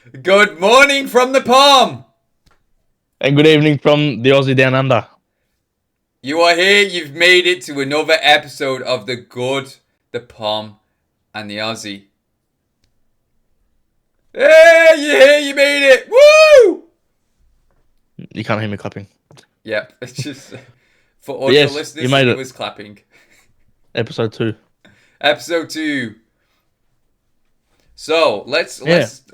Good morning from the Pom. And good evening from the Aussie down under. You are here. You've made it to another episode of the Good, the Pom, and the Aussie. Hey, you here? You made it! Woo! You can't hear me clapping. Yep, it's just for But audio yes, you listeners, made he it. was clapping. Episode 2. Episode 2. So let's Yeah.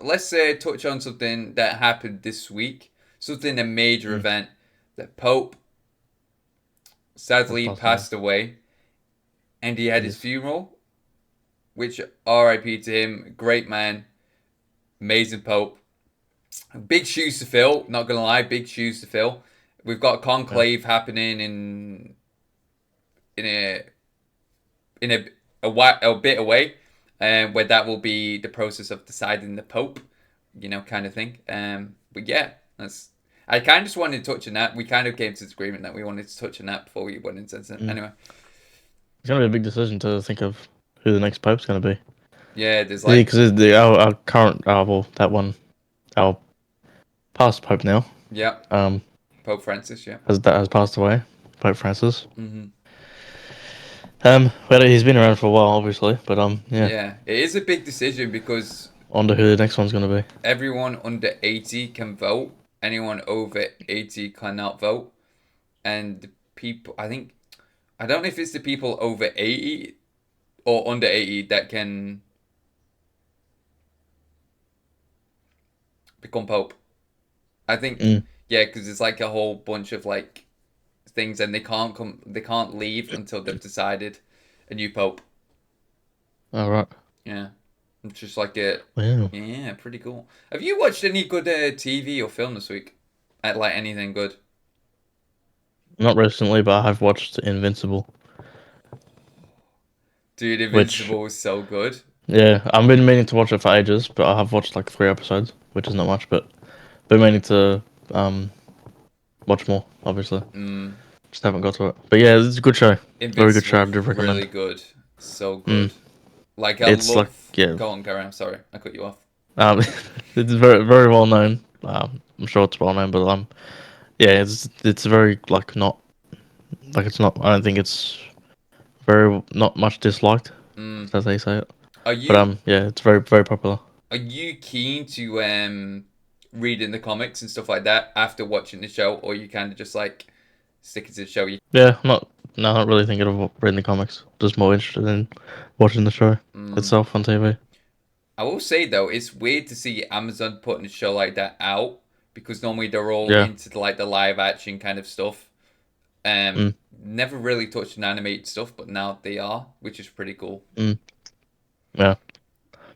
let's let's touch on something that happened this week. Something a major Mm. event. The Pope That's sadly possible. passed away, and he had his Yes. funeral. Which R.I.P. to him. Great man, amazing Pope. Big shoes to fill. Not gonna lie, big shoes to fill. We've got a Yeah. conclave happening in a bit away, where that will be the process of deciding the Pope, kind of thing. But yeah, that's. I kind of just wanted to touch on that. We kind of came to this agreement that we wanted to touch on that before we went into it. Mm. Anyway, It's going to be a big decision to think of who the next Pope's going to be. yeah, there's Yeah, like, because our current, that one, our past Pope now, yeah, um, Pope Francis, yeah. has passed away, Pope Francis. hmm Well, he's been around for a while, obviously, but yeah, Yeah, it is a big decision because on to who the next one's going to be. everyone under 80 can vote. Anyone over 80 cannot vote. And the people, I don't know if it's the people over 80 or under 80 that can become Pope. I think, Mm. yeah, because it's like a whole bunch of like things and they can't leave until they've decided a new Pope. All right. Yeah. It's just like a, Wow. yeah, pretty cool. Have you watched any good TV or film this week? Like anything good? Not recently, but I have watched Invincible, Dude, which, Invincible is so good. yeah, I've been meaning to watch it for ages, but I have watched like 3 episodes, which is not much, but been meaning to um watch more, obviously. Mm, Just haven't got to it. But yeah, it's a good show. Very good show. I Invincible's do really recommend. good. So Mm. good. Like I It's like, love. yeah, Go on, Gary. I'm sorry, I cut you off. um, it's very well known. I'm sure it's well known, but yeah, it's very like not like it's not. I don't think it's very not much disliked, Mm. as they say it. Are But you yeah, it's very popular. are you keen to reading the comics and stuff like that after watching the show, or you kind of just like sticking to the show? You. Yeah, not really thinking of reading the comics. Just more interested in watching the show Mm. itself on TV. I will say though, it's weird to see Amazon putting a show like that out because normally they're all Yeah. into like the live action kind of stuff. Um, Mm. Never really touched on animated stuff, but now they are, which is pretty cool. Mm. Yeah.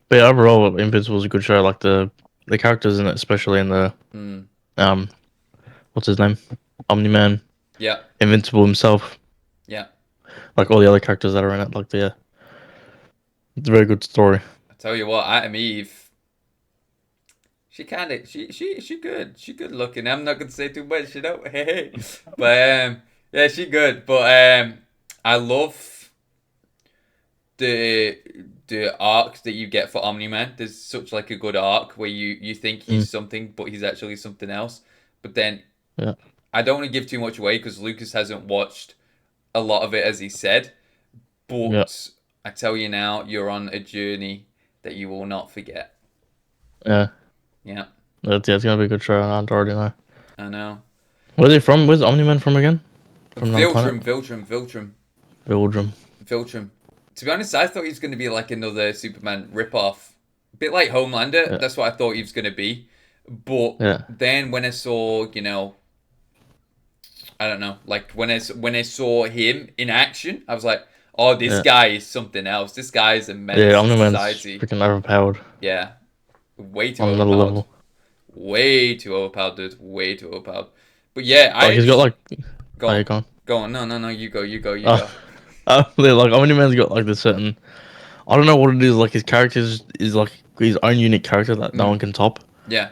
But yeah, overall, Invincible's a good show. Like the characters in it, especially in the Mm. um, what's his name, Omni Man, Yeah, Invincible himself, yeah. like all the other characters that are in it. Like it's a very good story. I tell you what, Atom Eve, she kind of she good looking. I'm not gonna say too much, Hey, but yeah, she good. But I love the the arc that you get for Omni Man. There's such like a good arc where you think Mm. he's something, but he's actually something else. But then Yeah, I don't want to give too much away because Lucas hasn't watched a lot of it as he said. yeah, But I tell you now, you're on a journey that you will not forget. yeah. Yeah, It's gonna be a good show. I already know. I know. Where's he from? Where's Omni Man from again? From another planet? Viltrum. Belgium. Viltrum. To be honest, I thought he was going to be like another Superman ripoff. A bit like Homelander. Yeah, That's what I thought he was going to be. But yeah, then when I saw, I don't know, like when I saw him in action, I was like, oh, this yeah. guy is something else. This guy is a Yeah, menace to Omni Man's society. freaking overpowered Yeah, way too on another overpowered. level. Way too overpowered, dude. Way too overpowered. But yeah, Like I he's got just like, go oh, on, you gone? go on. No. You Oh, go. yeah, like Omni Man's got like this certain. I don't know what it is. Like his character is like his own unique character that no one Mm, can top. yeah,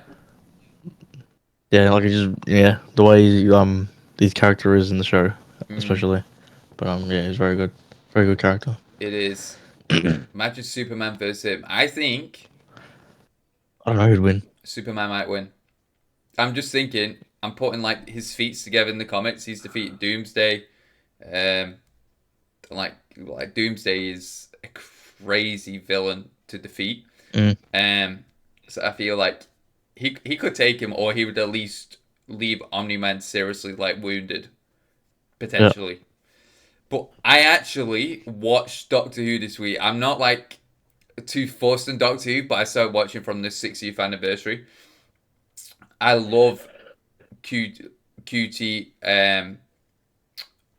Yeah, like it's just the way his character is in the show, mm, especially. But yeah, he's very good character. it is. Imagine Superman versus him. I think I don't know who'd win. Superman might win. I'm just thinking. I'm putting like his feats together in the comics. He's defeated Doomsday. Um, like Doomsday is a crazy villain to defeat. Mm, Um, so I feel like he could take him, or he would at least leave Omni Man seriously like wounded yeah. potentially. But I actually watched Doctor Who this week. I'm not like too fussed on Doctor Who, but I started watching from the 60th anniversary. I love Q, QT.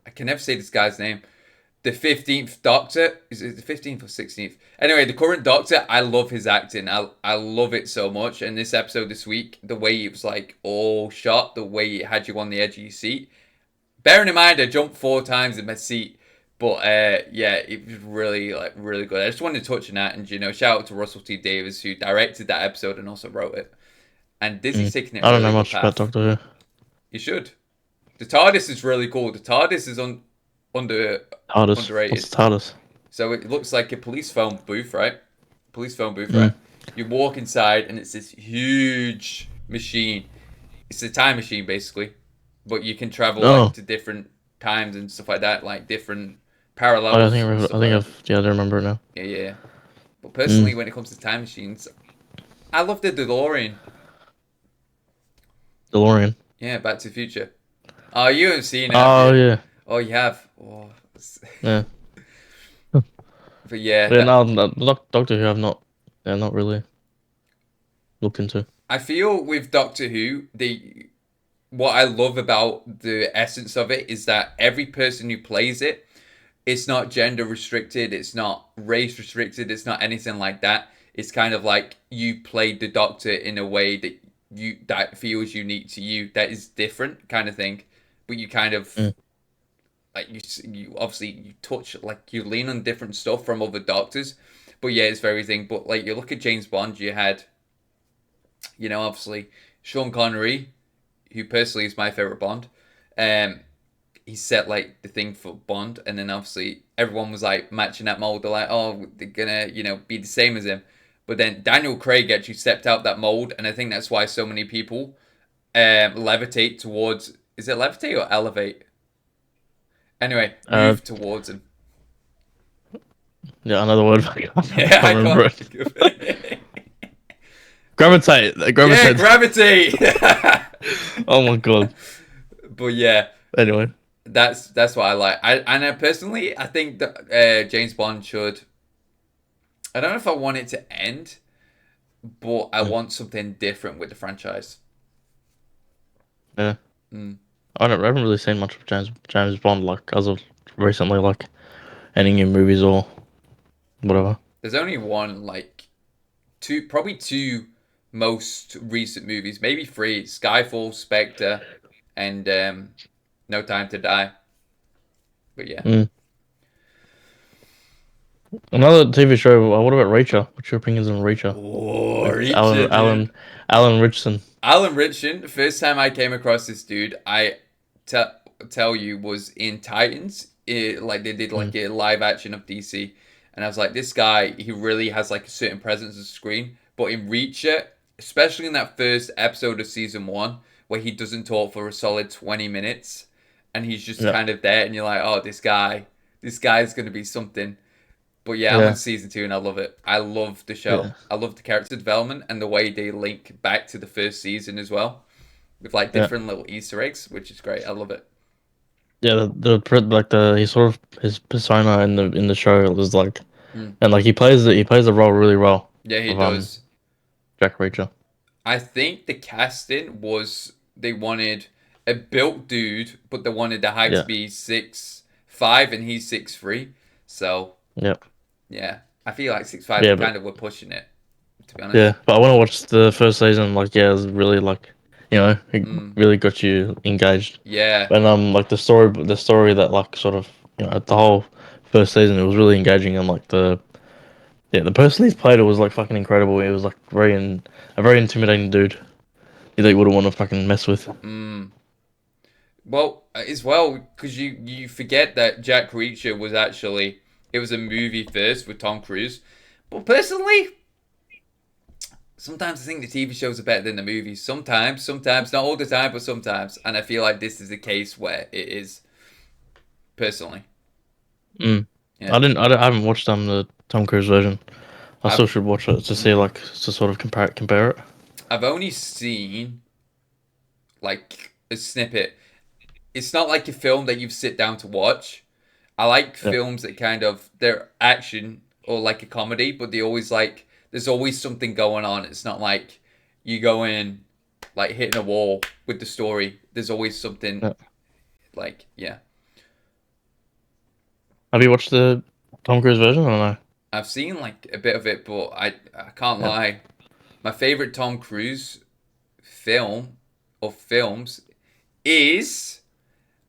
I can never say this guy's name. The 15th Doctor. Is it the 15th or 16th? Anyway, the current Doctor, I love his acting. I love it so much. And this episode this week, the way it was like all shot, the way it had you on the edge of your seat. Bearing in mind, I jumped 4 times in my seat. But yeah, it was really like really good. I just wanted to touch on that, and shout out to Russell T Davies who directed that episode and also wrote it. And Disney's Mm. taking it a I don't know really good much about path. Doctor Who. You should. The TARDIS is really cool. The TARDIS is under TARDIS. What's underrated. the TARDIS? So it looks like a police phone booth, right? Police phone booth, Mm. right? You walk inside and it's this huge machine. It's a time machine basically, but you can travel like Oh, to different times and stuff like that, like different oh, parallels and I stuff like think that. I've yeah, I remember it now. Yeah, yeah. But Mm. personally, when it comes to time machines, I love the DeLorean. DeLorean. Yeah, Back to the Future. Oh, you haven't seen it, have Oh you? yeah, Oh, you have. Oh, yeah. but yeah, Yeah, no, Doctor Who I've not, yeah, not really looked into. I feel with Doctor Who, the what I love about the essence of it is that every person who plays it, it's not gender restricted, it's not race restricted, it's not anything like that. It's kind of like you played the Doctor in a way that feels unique to you, that is different, kind of thing. But you kind of Mm. like you obviously you touch like you lean on different stuff from other Doctors. But yeah, it's very thing. But like you look at James Bond, you had obviously Sean Connery, who personally is my favorite Bond. Um, he set like the thing for Bond, and then obviously everyone was like matching that mold. They're like, oh, they're gonna be the same as him. But then Daniel Craig actually stepped out that mold, and I think that's why so many people levitate towards. Is it levitate or elevate? Anyway, Uh, move towards him. yeah, another word. I can't Yeah, I remember can't it. think of it. Gravitate. Yeah, Gravitate. gravity. Oh my god. But yeah, Anyway. that's what I like. I personally I think that James Bond should. I don't know if I want it to end, but I Mm. want something different with the franchise. Yeah. Mm. I haven't really seen much of James Bond like as of recently, like any new movies or whatever. There's only one like two, probably two most recent movies, maybe three: Skyfall, Spectre, and No Time to Die. But yeah. Mm. Another TV show. What about Reacher? What's your opinions on Reacher Oh, with Reacher, dude. Alan Richson? Alan Ritchson, the first time I came across this dude, I te- tell you was in Titans. Like they did Mm. like a live action of DC, and I was like, this guy, he really has like a certain presence on screen. But in Reacher, especially in that first episode of season one, where he doesn't talk for a solid 20 minutes, and he's just Yeah. kind of there, and you're like, oh, this guy's gonna be something. But yeah, I'm on Yeah. season two and I love it. I love the show. Yeah. I love the character development and the way they link back to the first season as well, with like Yeah. different little Easter eggs, which is great. I love it. Yeah. Like the he sort of his persona in the show was like, Mm. and like he plays the role really well Yeah, he of does. Jack Reacher. I think the casting was they wanted a built dude, but they wanted the height to Yeah. be 6'5" and he's 6'3". So Yeah. yeah, I feel like 6'5" Yeah. kind But of were pushing it, to be honest. yeah. But I want to watch the first season. Like yeah, it was really like, it Mm. really got you engaged. Yeah. And like the story that like sort of the whole first season it was really engaging and like the person he's played it was like fucking incredible. He was like a very intimidating dude. You think wouldn't want to fucking mess with. Mm. Well, as well, because you forget that Jack Reacher was actually it was a movie first with Tom Cruise. But personally, sometimes I think the TV shows are better than the movies. Sometimes, not all the time, but sometimes. And I feel like this is a case where it is, personally. Mm. Yeah. I haven't watched the Tom Cruise version. I I've still should watch it to see mm, like to sort of compare it. I've only seen like a snippet. It's not like a film that you sit down to watch. I like Yeah, films that kind of they're action or like a comedy, but they always like there's always something going on. It's not like you go in like hitting a wall with the story. There's always something yeah. like yeah. Have you watched the Tom Cruise version or no? I've seen like a bit of it, but I can't Yeah. lie. My favorite Tom Cruise film or films is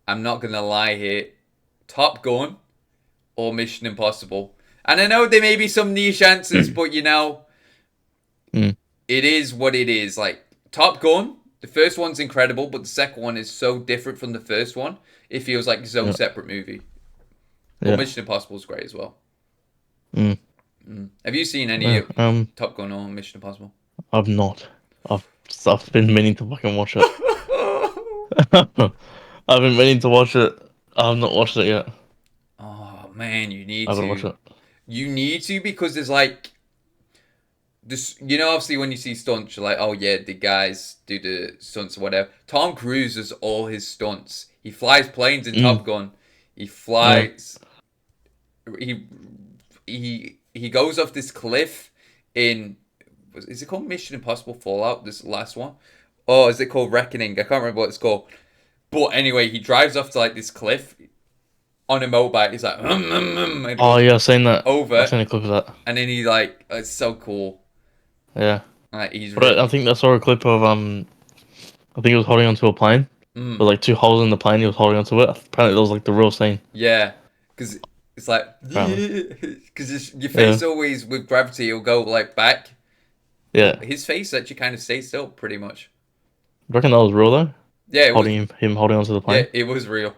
I'm not gonna lie here, Top Gun or Mission Impossible. And I know there may be some niche answers, but Mm. it is what it is. Like Top Gun, the first one's incredible, but the second one is so different from the first one. It feels like its own Yeah. separate movie. But Yeah. Mission Impossible is great as well. Mm. Have you seen any Yeah. Top Gun or Mission Impossible? I've not. I've I've been meaning to fucking watch it. I've been meaning to watch it. I've not watched it yet. Oh man, you need I gotta watch to. it. You need to because there's like this. You know, obviously when you see stunts, you're like, oh yeah, the guys do the stunts or whatever. Tom Cruise does all his stunts. He flies planes in Mm. Top Gun. He Yeah. flies. He he goes off this cliff in. Is it called Mission Impossible Fallout? This last one. Oh, is it called Reckoning? I can't remember what it's called. But anyway, he drives off to like this cliff on a motorbike. He's like, and it Oh goes yeah, I've seen that. I've over, seen a clip of that. and then he like, it's so cool. Yeah. Like he's But I really, think I saw a clip of I think he was holding onto a plane. mm, With like two holes in the plane, he was holding onto it. Apparently, that was like the real scene. yeah, because it's like, Apparently, because your yeah, face always with gravity will go like back, but yeah. his face actually kind of stays still pretty much. Do you reckon that was real though? Yeah, it was. Him holding onto the Yeah, plane. it was real.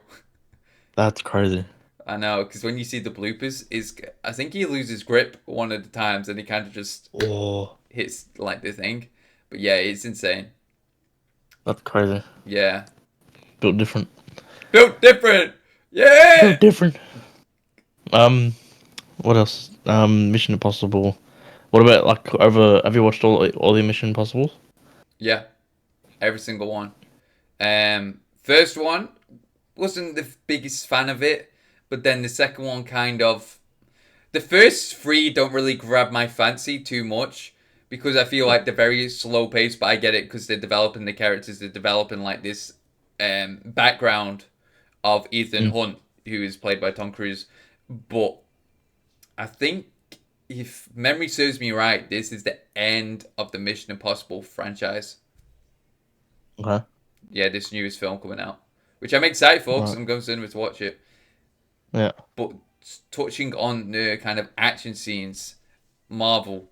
That's crazy. I know, because when you see the bloopers, is I think he loses grip one of the times, and he kind of just Oh, hits like the thing. But yeah, it's insane. that's crazy. Yeah, Built different. built different. Yeah. Built different. Um, what else? Mission Impossible. What about like over? Have you watched all the Mission Impossibles? Yeah, every single one. First one wasn't the biggest fan of it, but then the second one kind of. The first three don't really grab my fancy too much because I feel Yeah. like they're very slow paced, but I get it because they're developing the characters, they're developing like this background of Ethan Mm. Hunt, who is played by Tom Cruise. But I think if memory serves me right, this is the end of the Mission Impossible franchise. Okay. Yeah, this newest film coming out, which I'm excited for because Right. I'm going to cinema to watch it. Yeah. But touching on the kind of action scenes, Marvel,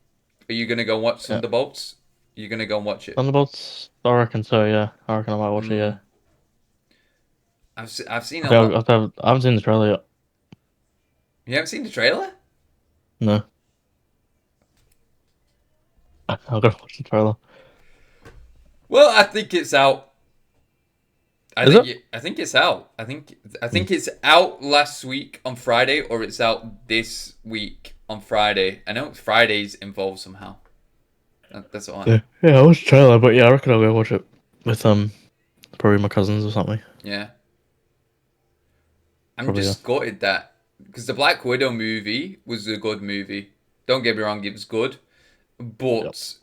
are you gonna go watch Yeah. Thunderbolts? Are you gonna go and watch it? Thunderbolts. I reckon so. Yeah. I reckon I might watch it. Yeah. Mm, I've seen I a think lot. I haven't seen the trailer yet. You haven't seen the trailer? No. I've got to watch the trailer. Well, I think it's out. Is it? I think it's out. I Mm. think it's out last week on Friday, or it's out this week on Friday. I know Fridays involved somehow. That's all I Yeah. know. Yeah. I watched the trailer, but yeah, I reckon I'll go watch it with probably my cousins or something. Yeah, I'm Probably yeah. just gutted that because the Black Widow movie was a good movie. Don't get me wrong, it was good, Yep. but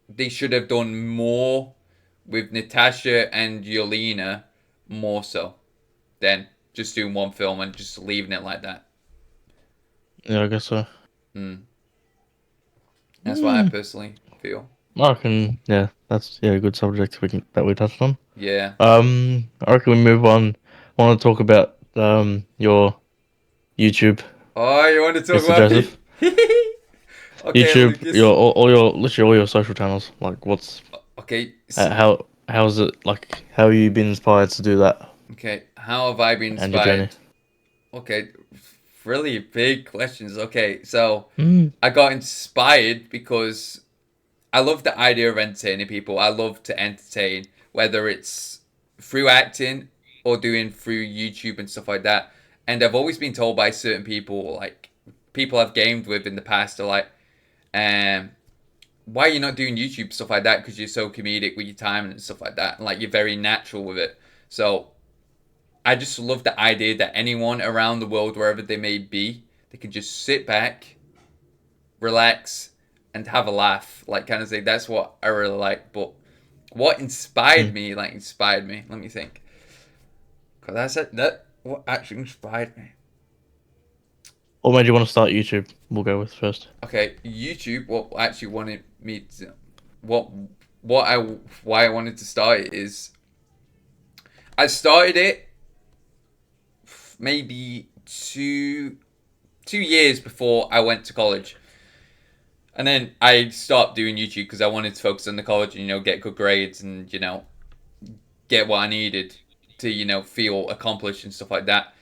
they should have done more with Natasha and Yelena more so than just doing one film and just leaving it like that. Yeah. I guess so. Mm. That's what I Mm. personally feel. I reckon. Yeah. That's a good subject that we touched on. Yeah. I reckon we move on. I want to talk about your YouTube, Oh, you want to talk Mr. about me? Joseph. Okay, YouTube, Lucas. all your literally all your social channels. Like, Okay, how's it like? How have you been inspired to do that okay. How have I been and your journey? inspired? Okay, really big questions. Okay, so Mm. I got inspired because I love the idea of entertaining people. I love to entertain, whether it's through acting or doing through YouTube and stuff like that. And I've always been told by certain people, like people I've gamed with in the past, are like, um, why are you not doing YouTube stuff like that? Because you're so comedic with your time and stuff like that, and like you're very natural with it. So I just love the idea that anyone around the world, wherever they may be, they can just sit back, relax, and have a laugh. Like kind of say that's what I really like. But what inspired Mm. me, like inspired me. Let me think. Cause that's it. That what actually inspired me. What made you want to start YouTube? We'll go with first. Okay, YouTube. What actually wanted me to, what what I why I wanted to start it is I started it maybe 2 years before I went to college. And then I stopped doing YouTube because I wanted to focus on the college and, get good grades and, get what I needed to, feel accomplished and stuff like that.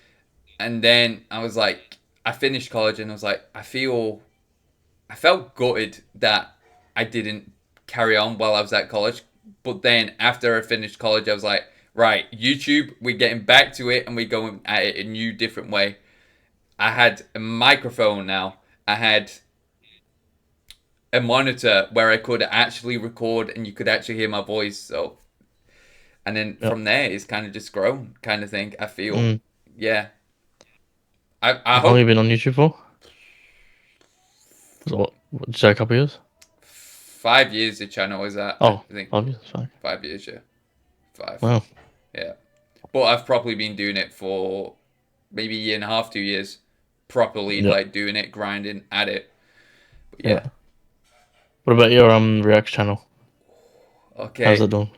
And then I was like, I finished college and I was like, I felt gutted that I didn't carry on while I was at college. But then after I finished college, I was like, right, YouTube, we're getting back to it and we're going at it a new, different way. I had a microphone now. I had a monitor where I could actually record and you could actually hear my voice. So, and then Yeah. from there, it's kind of just grown, kind of thing. I feel, Mm. yeah. I How long have you hope been on YouTube for? So what, did you say a couple years? 5 years the channel is at. I Oh, think 5 years. Fine. 5 years, yeah, five, Wow. yeah. But I've probably been doing it for maybe a year and a half, 2 years, properly Yeah. like doing it, grinding at it. But Yeah. yeah, What about your React channel? How's that okay. doing?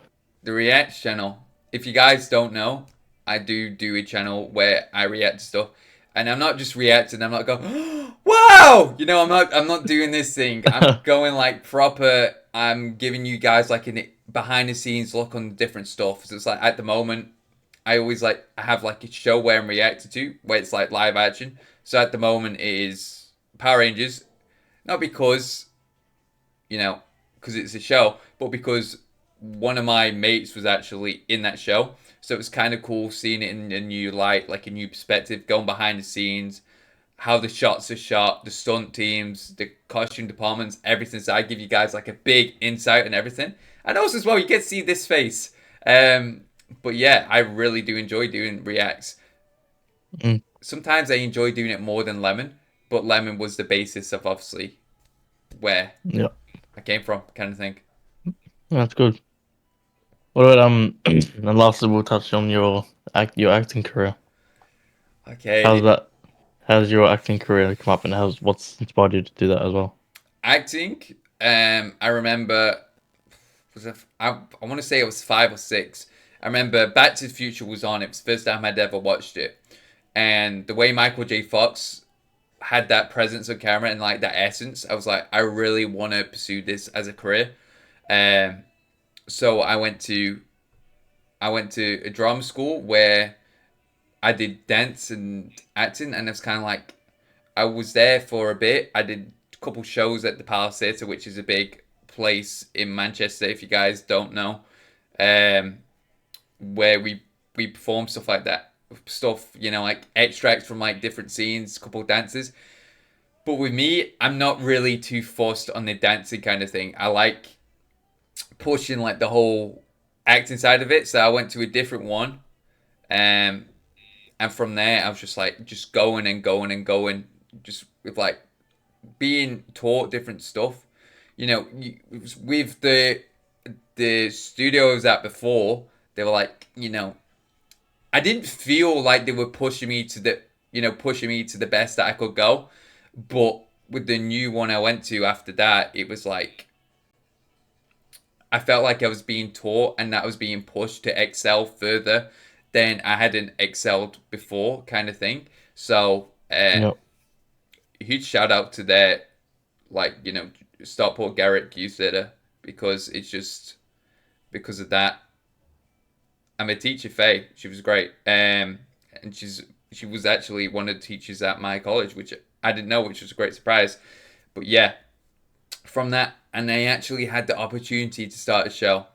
The React channel. If you guys don't know, I do a channel where I react to stuff, and I'm not just reacting. I'm not going, wow. I'm not doing this thing. I'm going like proper. I'm giving you guys like a behind the scenes look on different stuff. So it's like at the moment, I have like a show where I'm reacting to where it's like live action. So at the moment it is Power Rangers, not because you know, because it's a show, but because one of my mates was actually in that show. So it was kind of cool seeing it in a new light, like a new perspective, going behind the scenes, how the shots are shot, the stunt teams, the costume departments, everything. So I give you guys like a big insight and everything. And also as well, you get to see this face. But yeah, I really do enjoy doing reacts. Mm. Sometimes I enjoy doing it more than Lemon, but Lemon was the basis of obviously where Yeah. I came from, kind of thing. That's good. What about and lastly we'll touch on your acting career. Okay, How's that how's your acting career come up and what's inspired you to do that as well? acting. I remember I want to say it was 5 or 6. I remember Back to the Future was on. It was the first time I'd ever watched it, and the way Michael J. Fox had that presence of camera and like that essence, I was like, I really want to pursue this as a career. Um, so I went to a drama school where I did dance and acting, and it's kind of like I was there for a bit. I did a couple shows at the Palace Theatre, which is a big place in Manchester. If you guys don't know, um, where we perform stuff like that, stuff like extracts from like different scenes, couple dances. But with me, I'm not really too forced on the dancing kind of thing. I like pushing like the whole acting side of it. So I went to a different one, um, and from there I was just like just going and going and going, just with like being taught different stuff. With the studios at before, they were like, I didn't feel like they were pushing me to the best that I could go. But with the new one I went to after that, it was like I felt like I was being taught and that I was being pushed to excel further than I hadn't excelled before, kind of thing. So, Yeah. huge shout out to their like Stockport Garrett Youth Theatre, because it's just because of that. I'm a teacher, Faye. She was great, and she was actually one of the teachers at my college, which I didn't know, which was a great surprise. But yeah, from that and they actually had the opportunity to start a show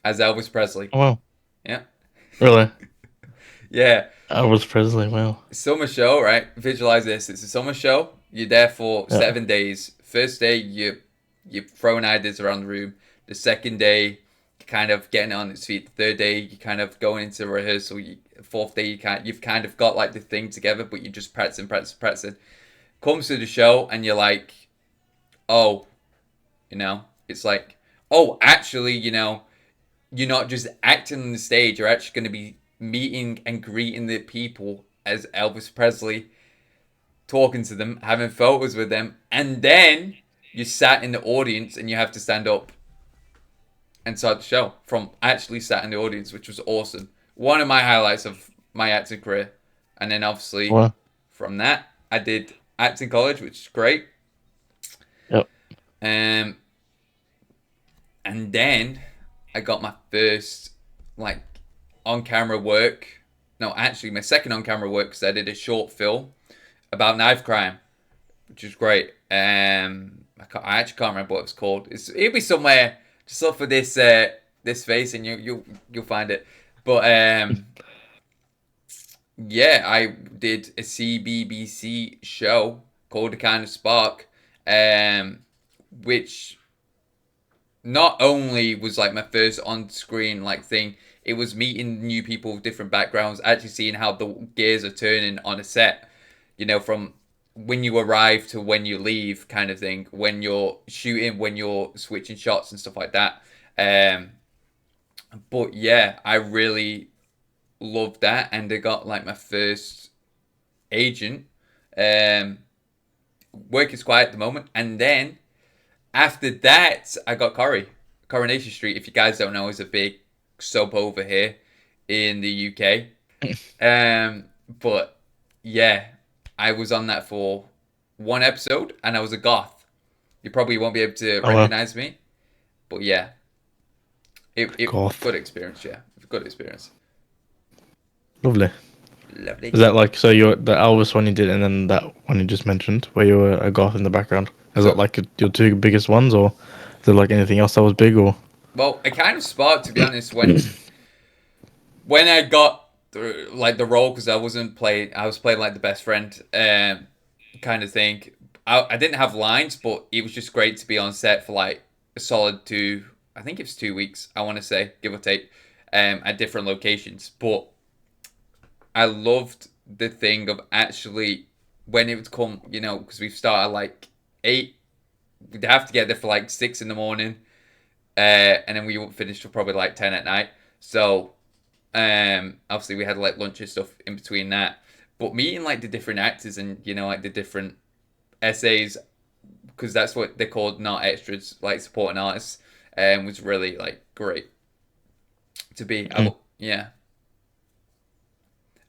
as Elvis Presley. Oh, wow. Yeah, Really? yeah. Elvis Presley. Wow. Summer show, right? Visualize this. It's a summer show. You're there for Yeah. 7 days. First day, you're throwing ideas around the room. The second day, you're kind of getting on its feet. The third day, you're kind of going into rehearsal. Fourth day, you've kind of got like the thing together, but you're just practicing. Comes to the show, and you're like, oh, it's like, oh, actually, you're not just acting on the stage. You're actually going to be meeting and greeting the people as Elvis Presley, talking to them, having photos with them, and then you sat in the audience and you have to stand up and start the show from actually sat in the audience, which was awesome. One of my highlights of my acting career. And then obviously Wow. from that, I did acting college, which is great. Yep. Um, and then I got my first like on camera work. No, actually, my second on camera work because I did a short film about knife crime, which is great. I actually can't remember what it's called. It'll be somewhere. Just look for this face, and you'll find it. But yeah, I did a CBBC show called The Kind of Spark, um, which not only was like my first on screen like thing, it was meeting new people with different backgrounds, actually seeing how the gears are turning on a set, from when you arrive to when you leave kind of thing, when you're shooting, when you're switching shots and stuff like that. Um, but yeah, I really loved that, and I got like my first agent. Um, work is quiet at the moment, and then after that, I got Coronation Street. If you guys don't know, is a big soap over here in the UK. But yeah, I was on that for one episode, and I was a goth. You probably won't be able to Oh, well. recognize me, but yeah, it Goth. good experience. Yeah, good experience. Lovely. Lovely. Is that like so? You're the Elvis one you did, and then that one you just mentioned, where you were a goth in the background. Is that So, like your two biggest ones, or is there like anything else that was big, or? well, it kind of sparked, to be honest, when I got like the role because I was playing like the best friend, kind of thing. I didn't have lines, but it was just great to be on set for like a solid two. I think it was 2 weeks. I want to say, give or take, at different locations. But I loved the thing of actually when it would come, because we started like 8. We'd have to get there for like 6 in the morning, and then we wouldn't finish till probably like 10 at night. So obviously we had like lunch and stuff in between that. But meeting like the different actors and like the different essays, because that's what they're called, not extras, like supporting artists, was really like great to be. Mm, Yeah,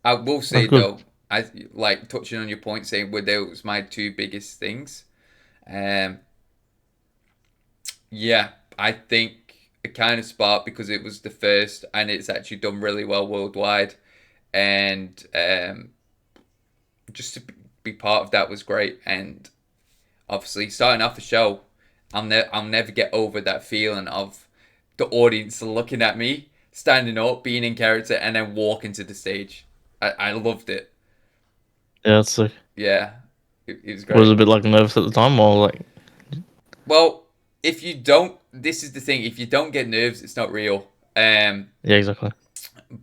I will say that's good. though, I like touching on your point, saying were those my two biggest things. Um, yeah, I think it kind of sparked because it was the first, and it's actually done really well worldwide, and just to be part of that was great. And obviously, starting off the show, I'll never get over that feeling of the audience looking at me, standing up, being in character, and then walking to the stage. I loved it. Yeah, it's like Yeah, it was was great. it a bit like nervous at the time, or like Well, if you don't, this is the thing. If you don't get nerves, it's not real. yeah, exactly.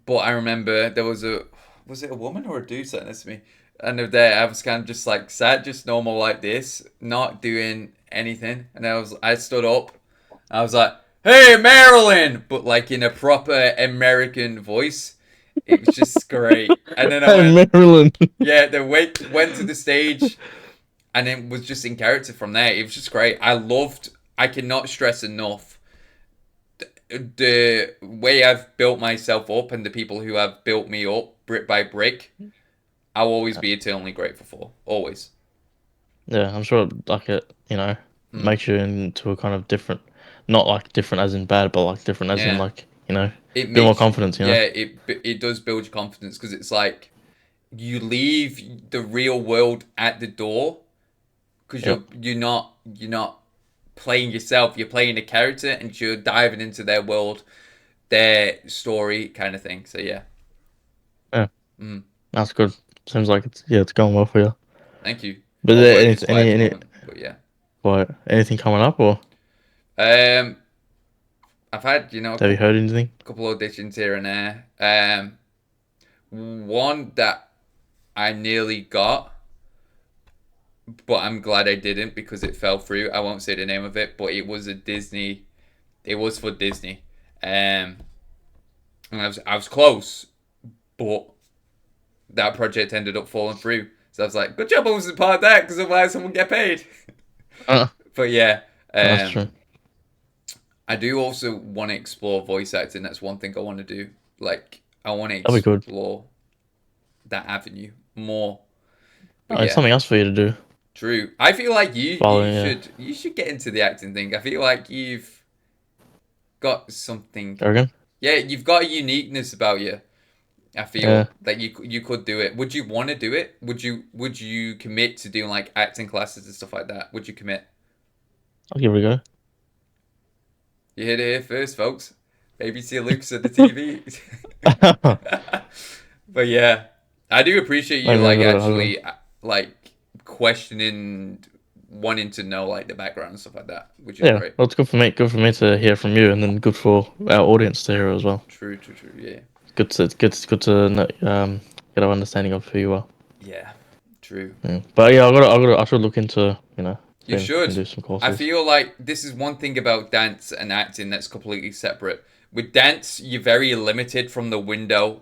But I remember there was it a woman or a dude sitting next to me? And there I was kind of just like sat just normal like this, not doing anything. And I stood up. I was like, "Hey, Marilyn!" But like in a proper American voice. It was just great. And then I Hey, went, Marilyn. yeah, then went to the stage, and then was just in character from there. It was just great. I cannot stress enough the way I've built myself up and the people who have built me up brick by brick. I'll always be eternally grateful for. Always. Yeah, I'm sure like it, Mm. makes you into a kind of different, not like different as in bad, but like different as in Yeah. like, It bit more makes you, confidence. yeah, it does build your confidence because it's like you leave the real world at the door because Yep. you're not playing yourself. You're playing a character and you're diving into their world, their story, kind of thing. So yeah. Yeah, Mm, that's good. Seems like it's going well for you. thank you. But Although it any is quiet at the any moment, but yeah. what anything coming up, or Um, I've had a have you heard anything? couple auditions here and there. One that I nearly got, but I'm glad I didn't because it fell through. I won't say the name of it, but it was a Disney. It was for Disney. Um, and I was close, but that project ended up falling through. So I was like, good job I wasn't part of that because otherwise I wouldn't get paid. Uh, But yeah, that's um, true. I do also want to explore voice acting. That's one thing I want to do. Like, I want to That'll be good. explore that avenue more. But Oh, it's yeah, something else for you to do. true. I feel like you you Following, yeah. should you should get into the acting thing. I feel like you've got something. Again? Yeah, you've got a uniqueness about you. I Yeah, feel that you could do it. Would you want to do it? Would you commit to doing like acting classes and stuff like that? Would you commit? I'll give it a You heard it here first, folks. ABC Luke's at the TV. go. But yeah, I do appreciate you Maybe like I gotta. actually like questioning, wanting to know like the background and stuff like that, which is Yeah, great. well, it's good for me. Good for me to hear from you, and then good for our audience to hear as well. True, true, true. Yeah, Good to know, get an understanding of who you are. yeah, true. Yeah. But yeah, I should look into You seeing if I can should. do some I courses. feel like this is one thing about dance and acting that's completely separate. With dance, you're very limited from the window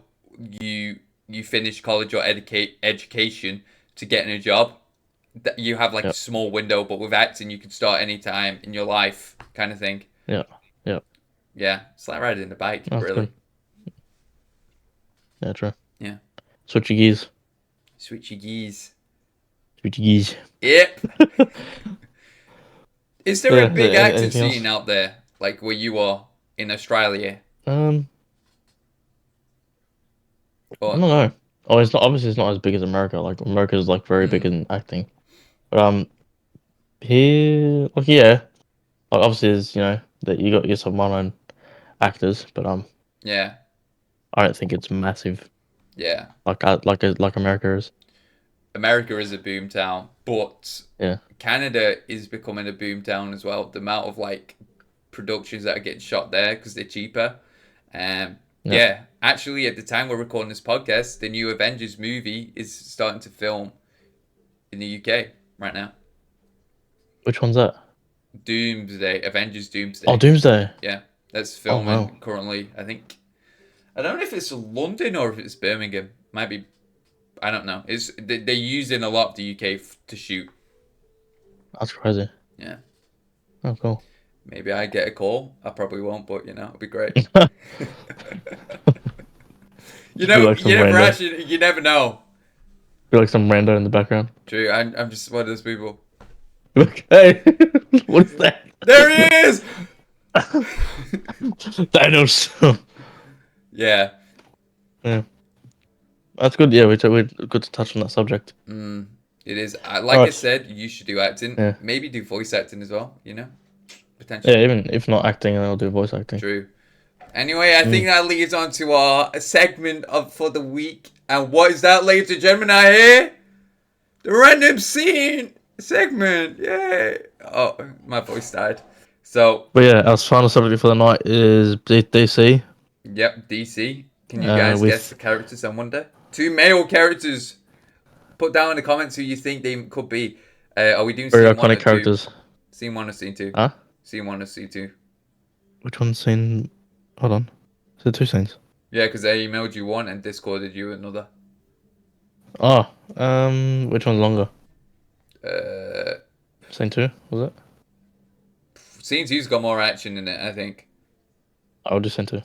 you finish college or education to getting a job. That you have like a Yeah, small window, but with acting, you can start anytime in your life, kind of thing. yeah, yeah. Yeah, it's like riding a bike, That's really. good. Yeah, true. Yeah, Switch your gears. switchy geese. Switch your gears. Yep. Is there a Yeah. big acting Anything else? scene out there, like where you are in Australia? Um, I don't Or know. Oh, it's not obviously it's not as big as America. Like America's like very big mm, in acting. But here, like yeah, like, obviously there's that you got some well-known actors, but yeah, I don't think it's massive yeah. like America is. America is a boom town, but Yeah, Canada is becoming a boom town as well. The amount of like productions that are getting shot there because they're cheaper. yeah. Yeah, actually, at the time we're recording this podcast, the new Avengers movie is starting to film in the UK right now. Which one's that? Doomsday, Avengers Oh, Doomsday. Doomsday. Yeah, that's Oh wow, filming currently. I don't know if it's London or if it's Birmingham. Might be. I don't know. They're using a lot of the UK to shoot. that's crazy. Yeah. Oh cool. Maybe I get a call. I probably won't, but it'll be great. Just be like You some never rando. actually, you never know. Be like some rando in the background. True, I'm just one of those people. Like, hey, what is that? There he is. Thanos. Yeah. Yeah, that's good. Yeah, we good to touch on that subject. Mm, it is. All Like I right. said, you should do acting. Yeah. Maybe do voice acting as well. Yeah, Potentially. even if not acting, I'll do voice acting. True. Anyway, I think Mm. that leads on to our segment of for the week. And what is that, ladies and gentlemen? I hear the random scene segment. Yay! Oh, my voice died. So, But yeah, our final subject for the night is DC. yep, DC. Can you guys guess With the characters? I wonder. Two male characters. Put down in the comments who you think they could be. Are we doing very scene one iconic or two? characters. Scene one or scene two? Huh? Scene one or scene two? Which one's seen? Hold on. Is it two scenes? Yeah, because I emailed you one and Discorded you another. Oh, which one's longer? Uh, Scene two, was it? scene two's got more action in it, I think. I'll do scene two.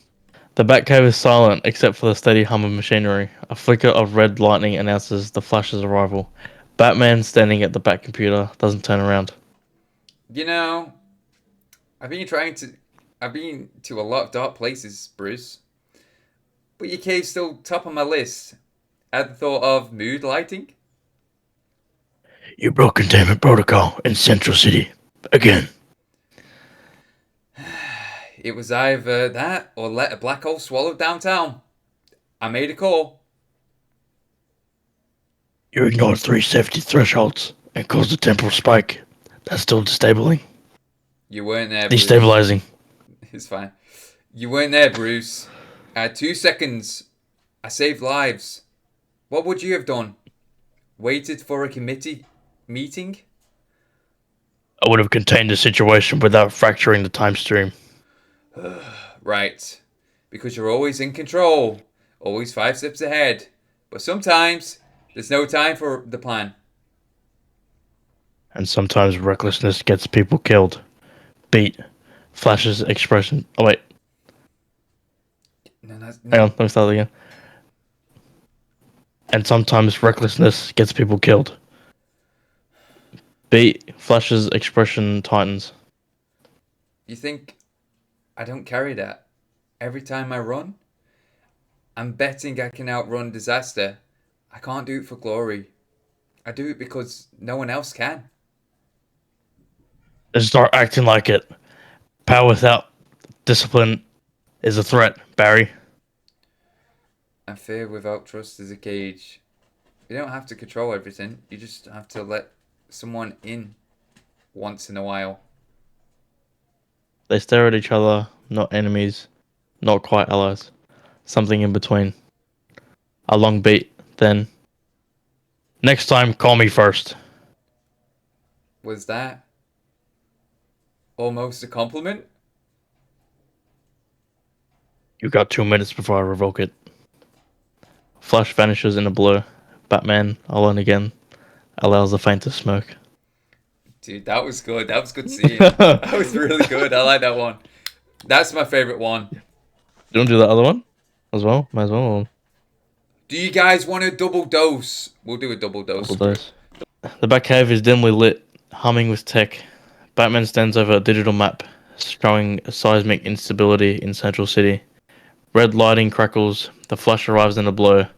The Batcave is silent except for the steady hum of machinery. A flicker of red lightning announces the Flash's arrival. Batman, standing at the Bat computer, doesn't turn around. You know, I've been trying to. I've been to a lot of dark places, Bruce. But your cave's still top on my list. At the thought of mood lighting. You broke containment protocol in Central City. Again. It was either that or let a black hole swallow downtown. I made a call. You ignored 3 safety thresholds and caused a temporal spike. That's still destabilizing. You weren't there, Bruce. Destabilizing. It's fine. You weren't there, Bruce. I had 2 seconds. I saved lives. What would you have done? Waited for a committee meeting? I would have contained the situation without fracturing the time stream. Right. Because you're always in control. Always 5 steps ahead. But sometimes there's no time for the plan. And sometimes recklessness gets people killed. Beat. Flash's expression. Oh, wait. No, Hang on. Let me start again. And sometimes recklessness gets people killed. Beat. Flash's expression tightens. You think I don't carry that? Every time I run? I'm betting I can outrun disaster. I can't do it for glory. I do it because no one else can. And start acting like it. Power without discipline is a threat, Barry. And fear without trust is a cage. You don't have to control everything. You just have to let someone in once in a while. They stare at each other, not enemies, not quite allies. Something in between. A long beat, then. Next time, call me first. Was that almost a compliment? You got 2 minutes before I revoke it. Flash vanishes in a blur. Batman, alone again, allows the faintest smoke. Dude, that was good. That was good scene. That was really good. I like that one. That's my favorite one. You want to do that other one as well? Might as well. Do you guys want a double dose? We'll do a double dose. Double dose. The Batcave is dimly lit, humming with tech. Batman stands over a digital map, showing seismic instability in Central City. Red lighting crackles, the Flash arrives in a blur,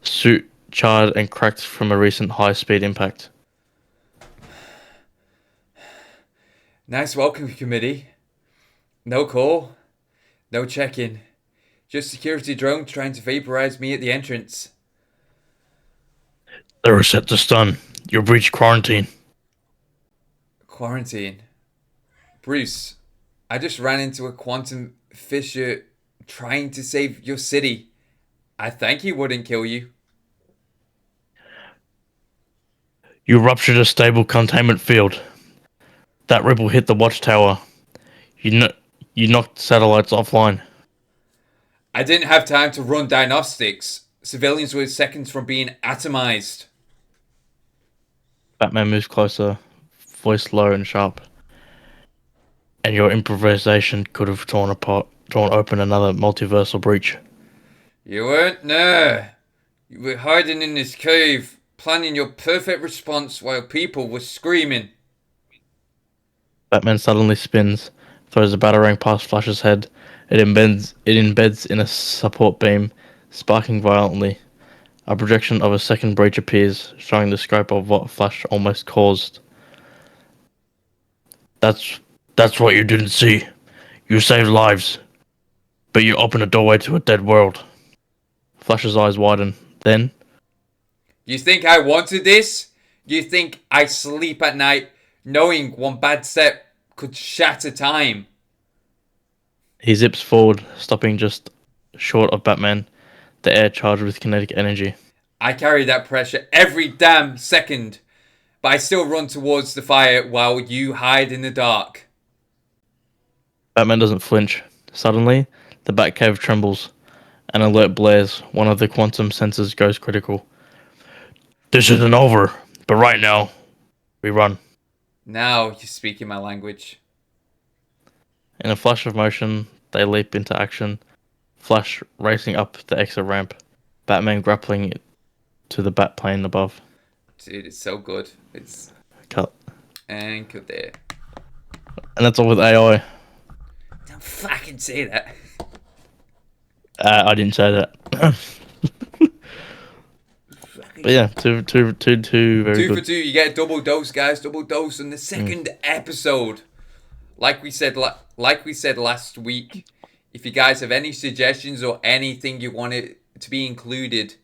suit charred and cracked from a recent high-speed impact. Nice welcome committee. No call. No check-in. Just security drone trying to vaporize me at the entrance. They were set to stun. You breached quarantine. Quarantine. Bruce, I just ran into a quantum fissure trying to save your city. I think he wouldn't kill you. You ruptured a stable containment field. That ripple hit the watchtower. You knocked satellites offline. I didn't have time to run diagnostics. Civilians were seconds from being atomized. Batman moves closer, voice low and sharp. And your improvisation could have torn open another multiversal breach. You weren't there. You were hiding in this cave, planning your perfect response while people were screaming. Batman suddenly spins, throws a batarang past Flash's head. It embeds in a support beam, sparking violently. A projection of a second breach appears, showing the scope of what Flash almost caused. That's that's what you didn't see. You saved lives, but you opened a doorway to a dead world. Flash's eyes widen. Then, You think I wanted this? You think I sleep at night knowing one bad step could shatter time? he zips forward, stopping just short of Batman, the air charged with kinetic energy. I carry that pressure every damn second, but I still run towards the fire while you hide in the dark. Batman doesn't flinch. Suddenly, the Batcave trembles. An alert blares. One of the quantum sensors goes critical. This isn't over, but right now, we run. Now you're speaking my language. In a flash of motion, they leap into action. Flash racing up the exit ramp. Batman grappling to the bat plane above. Dude, it's so good. It's Cut. and good there. And that's all with AI. Don't fucking say that. I didn't say that. But yeah, two very Two good. for two, you get a double dose, guys. Double dose in the second episode like we said last week, if you guys have any suggestions or anything you want it to be included,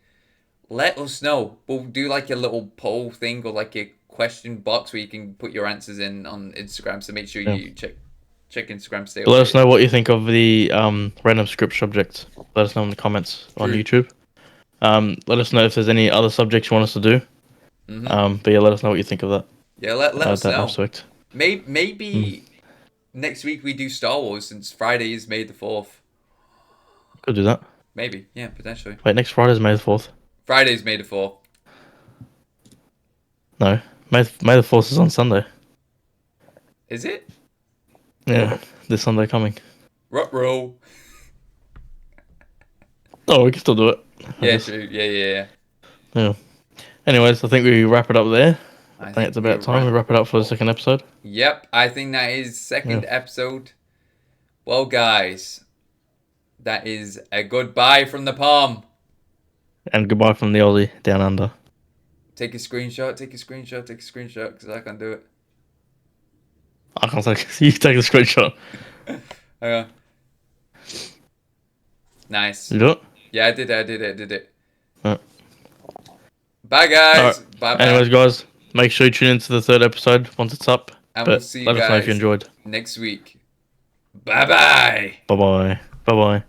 let us know. We'll do like a little poll thing or like a question box where you can put your answers in on Instagram. So make sure Yeah. you check Instagram, stay Let us updated. know what you think of the random script subject. Let us know in the comments on True. YouTube. Let us know if there's any other subjects you want us to do. Mm-hmm. But yeah, let us know what you think of that. Yeah, let us That know. aspect. Mm, Maybe next week we do Star Wars since Friday is May the 4th. could do that. Maybe, yeah, potentially. Wait, next Friday's May the 4th. Friday's May the 4th. No, May the 4th is on Sunday. Is it? Yeah, this Sunday coming. Ruh-roh. Oh, we can still do it. I Yeah, guess. true. Yeah. Yeah. Anyways, I think we wrap it up there. I I think think it's we about time we ran. wrap it up for the second episode. Yep, I think that is Yeah. second episode. Well, guys, that is a goodbye from the Palm. And goodbye from the Aussie down under. Take a screenshot, because I can't do it. I can't take you take a screenshot. Uh, nice. You do it? Yeah, I did it. Alright. Bye, Alright. guys. Bye. Anyways, guys, make sure you tune into the third episode once it's up. And we'll But see you let us know if you guys enjoyed. next week. Bye. Bye bye. Bye bye.